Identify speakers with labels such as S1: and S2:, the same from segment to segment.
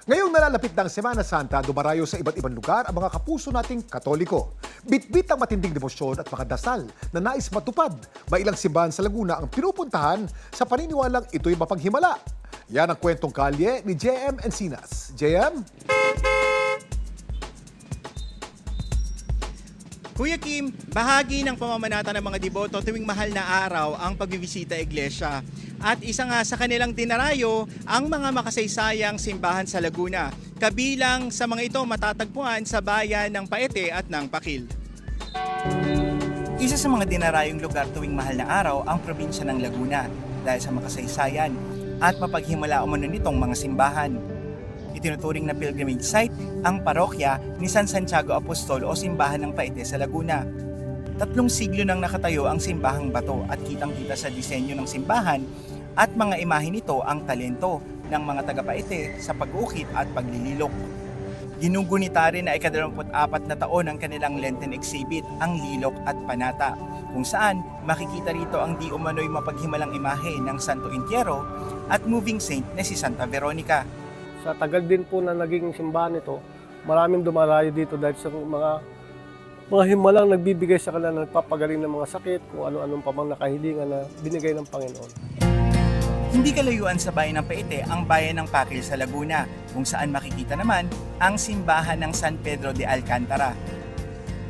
S1: Ngayong nalalapit ng Semana Santa, dumarayo sa iba't ibang lugar ang mga kapuso nating Katoliko. Bitbit ang matinding demosyon at mga dasal na nais matupad. May ilang simbahan sa Laguna ang pinupuntahan sa paniniwalang ito'y mapaghimala. Yan ang kwentong kalye ni JM Encinas. JM?
S2: Kuya Kim, bahagi ng pamamanata ng mga deboto tuwing mahal na araw ang pagbibisita iglesia. At isa nga sa kanilang dinarayo ang mga makasaysayang simbahan sa Laguna. Kabilang sa mga ito matatagpuan sa bayan ng Paete at ng Pakil. Isa sa mga dinarayong lugar tuwing mahal na araw ang probinsya ng Laguna dahil sa makasaysayan at mapaghimala umano nitong mga simbahan. Itinuturing na pilgrimage site ang parokya ni San Santiago Apostol o Simbahan ng Paete sa Laguna. 3 siglo nang nakatayo ang simbahang bato at kitang-kita sa disenyo ng simbahan at mga imahe nito ang talento ng mga taga-Paete sa pag-uukit at paglililok. Ginugunita rin na ika-24 na taon ng kanilang Lenten exhibit ang Lilok at Panata, kung saan makikita rito ang di umano'y mapaghimalang imahe ng Santo Entierro at moving saint na si Santa Veronica.
S3: Sa tagal din po na naging simbahan ito, maraming dumarayo dito dahil sa mga himalang nagbibigay sa kanila, nagpapagaling ng mga sakit, kung ano-anong pamang nakahilingan na binigay ng Panginoon.
S2: Hindi kalayuan sa bayan ng Paete ang bayan ng Pakil sa Laguna, kung saan makikita naman ang simbahan ng San Pedro de Alcantara.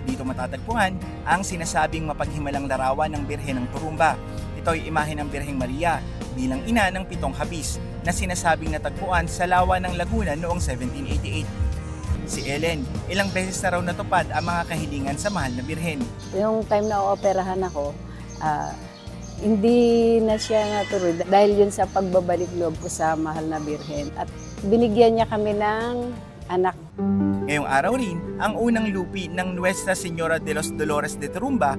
S2: Dito matatagpuan ang sinasabing mapaghimalang larawan ng Birhen ng Turumba. Ito ay imahe ng Birheng Maria bilang ina ng 7 habis na sinasabing natagpuan sa lawa ng Laguna noong 1788. Si Ellen, ilang beses na raw natupad ang mga kahilingan sa mahal na Birhen.
S4: Yung time na ooperahan ako, hindi na siya natuloy dahil yun sa pagbabalik loob ko sa mahal na Birhen. At binigyan niya kami ng anak.
S2: Ngayong araw rin, ang unang lupi ng Nuestra Señora de los Dolores de Turumba.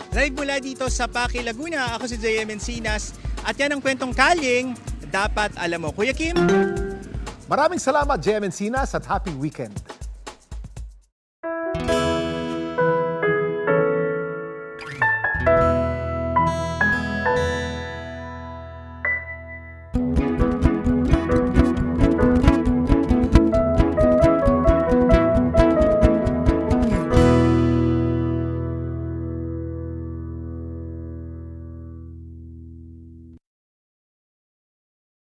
S2: Live mula dito sa Pakil, Laguna, ako si JM Encinas at yan ang kwentong kalyeng dapat alam mo. Kuya Kim?
S1: Maraming salamat, JM Encinas, at happy weekend.